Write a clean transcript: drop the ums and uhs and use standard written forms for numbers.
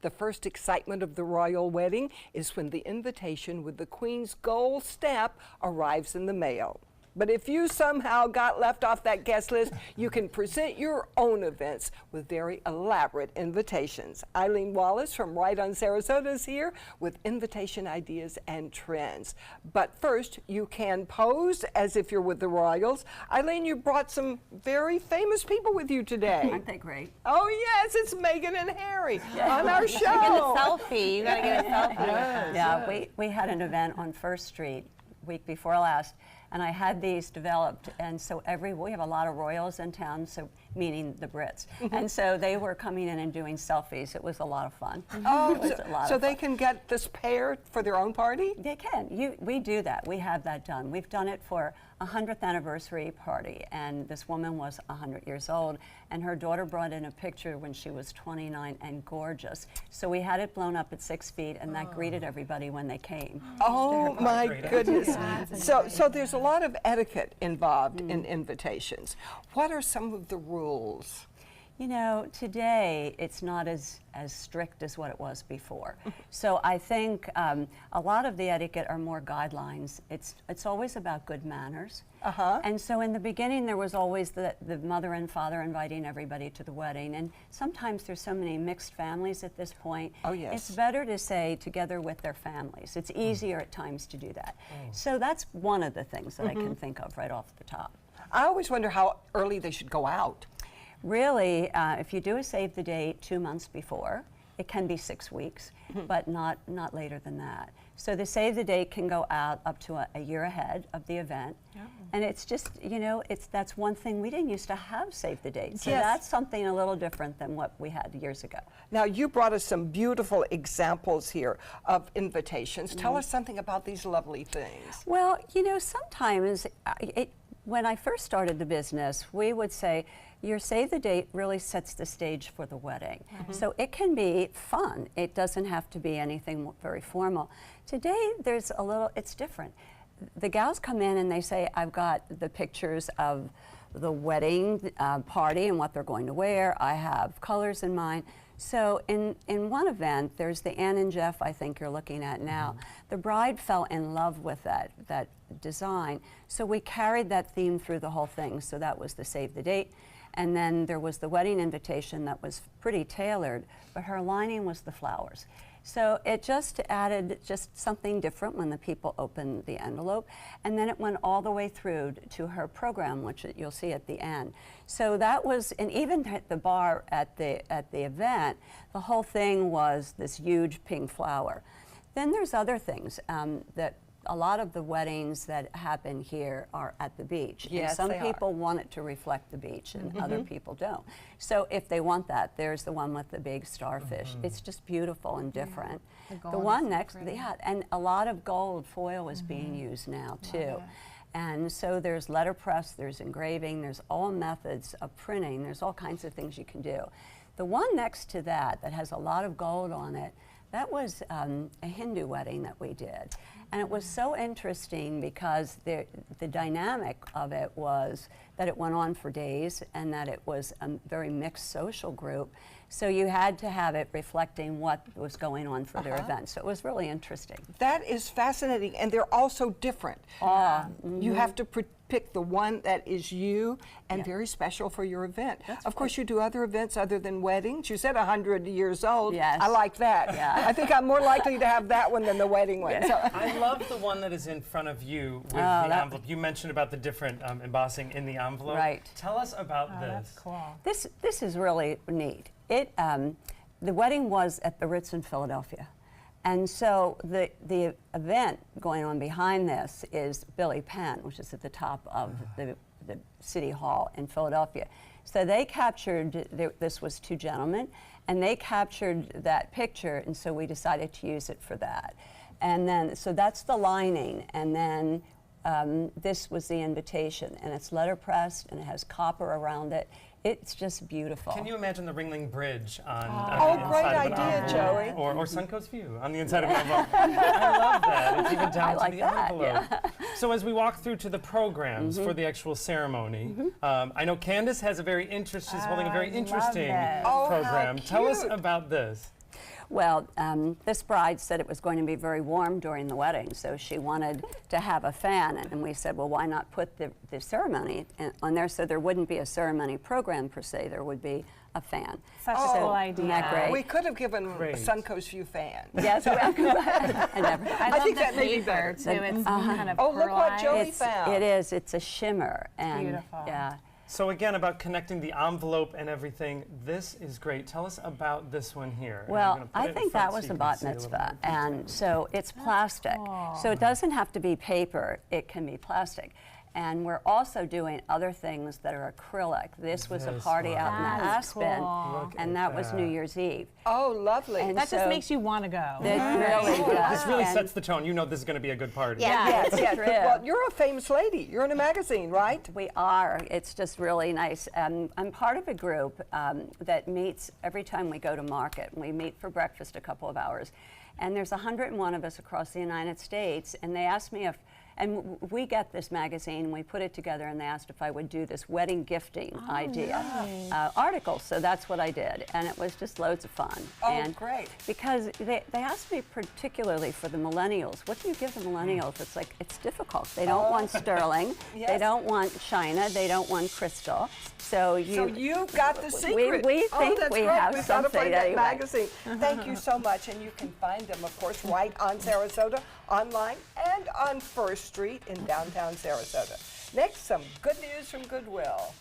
The first excitement of the royal wedding is when the invitation with the Queen's gold stamp arrives in the mail. But if you somehow got left off that guest list, you can present your own events with very elaborate invitations. Eileen Wallace from Right on Sarasota is here with invitation ideas and trends. But first, you can pose as if you're with the royals. Eileen, you brought some very famous people with you today. Aren't they great? Oh yes, it's Meghan and Harry on our show. Get a selfie. You gotta get a selfie. Yeah, we had an event on First Street week before last, and I had these developed, and so we have a lot of royals in town, so meaning the Brits, and so they were coming in and doing selfies. It was a lot of fun. Oh, so they can get this pair for their own party? They can. We do that. We have that done. We've done it for a 100th anniversary party, and this woman was 100 years old, and her daughter brought in a picture when she was 29 and gorgeous. So we had it blown up at 6 feet, and that greeted everybody when they came. Oh my goodness. So there's a lot of etiquette involved in invitations. What are some of the rules? You know, today it's not as strict as what it was before. So I think a lot of the etiquette are more guidelines. It's always about good manners. And so in the beginning there was always the mother and father inviting everybody to the wedding. And sometimes there's so many mixed families at this point. Oh yes. It's better to say together with their families. It's easier at times to do that. So that's one of the things that I can think of right off the top. I always wonder how early they should go out. Really, if you do a save the date 2 months before, it can be 6 weeks, but not later than that. So the save the date can go out up to a year ahead of the event. And it's just, you know, that's one thing we didn't used to have save the date. So that's something a little different than what we had years ago. Now you brought us some beautiful examples here of invitations. Tell us something about these lovely things. Well, you know, sometimes when I first started the business, we would say, your save the date really sets the stage for the wedding. So it can be fun. It doesn't have to be anything very formal. Today, it's different. The gals come in and they say, I've got the pictures of the wedding party and what they're going to wear. I have colors in mind. So in one event, there's the Anne and Jeff I think you're looking at now. The bride fell in love with that design. So we carried that theme through the whole thing. So that was the save the date. And then there was the wedding invitation that was pretty tailored, but her lining was the flowers. So it just added just something different when the people opened the envelope. And then it went all the way through to her program, which you'll see at the end. So that was, and even at the bar at the event, the whole thing was this huge pink flower. Then there's other things that a lot of the weddings that happen here are at the beach. Yes, and some people want it to reflect the beach and other people don't. So if they want that, there's the one with the big starfish. It's just beautiful and different. The one next, and a lot of gold foil is being used now too. And so there's letterpress, there's engraving, there's all methods of printing, there's all kinds of things you can do. The one next to that has a lot of gold on it, that was a Hindu wedding that we did. And it was so interesting because the dynamic of it was that it went on for days and that it was a very mixed social group. So you had to have it reflecting what was going on for their event. So it was really interesting. That is fascinating, and they're also different. You have to pick the one that is you and very special for your event. Of course, you do other events other than weddings. You said 100 years old. Yes. I like that. I think I'm more likely to have that one than the wedding one. So. I love the one that is in front of you with the envelope. You mentioned about the different embossing in the envelope. Right. Tell us about this. That's cool. This is really neat. The wedding was at the Ritz in Philadelphia. And so the event going on behind this is Billy Penn, which is at the top of the City Hall in Philadelphia. So they captured, this was two gentlemen, and they captured that picture, and so we decided to use it for that. And then, so that's the lining, and then this was the invitation, and it's letterpressed, and it has copper around it. It's just beautiful. Can you imagine the Ringling Bridge on the great inside of an idea, envelope? Joey. Or Suncoast View on the inside of an envelope. I love that. It's even down like to the that, envelope. So as we walk through to the programs for the actual ceremony, I know Candace has a very she's holding a very interesting program. How Tell us cute. about this. Well, this bride said it was going to be very warm during the wedding, so she wanted to have a fan. And we said, well, why not put the ceremony on there so there wouldn't be a ceremony program per se, there would be a fan. Such a cool idea. Isn't that great? We could have given Great. Suncoast View fans. Yes, I never. I love think the that may be paper better. too. It's kind of Oh, look what pearlized. Joey found. It is. It's a shimmer. And Beautiful. yeah. So again, about connecting the envelope and everything, this is great. Tell us about this one here. And I'm Well, gonna put I it in think front that so was you a can bat see a little mitzvah, more and so it's plastic. So it doesn't have to be paper, it can be plastic. And we're also doing other things that are acrylic. This was a This party one. out in That is Aspen, cool. Look and at that was New that. Year's Eve. Oh, lovely. And That just so makes you want to go. It really does. This really And sets the tone. You know this is going to be a good party. Yeah. yes, yes. true. Well, you're a famous lady. You're in a magazine, right? We are. It's just really nice. I'm part of a group that meets every time we go to market. We meet for breakfast a couple of hours. And there's 101 of us across the United States. And they asked me if, and we get this magazine, we put it together, and they asked if I would do this wedding gifting idea article. So that's what I did. And it was just loads of fun. Oh, and great. Because they asked me particularly for the millennials, what do you give the millennials? It's like, it's difficult. They don't want sterling. They Yes. don't want china. They don't want crystal. So you've got the secret. we think that's we right. have We've got to something find that anyway. magazine. Thank you so much. And you can find them, of course, right on Sarasota, online, and on First Street in downtown Sarasota. Next, some good news from Goodwill.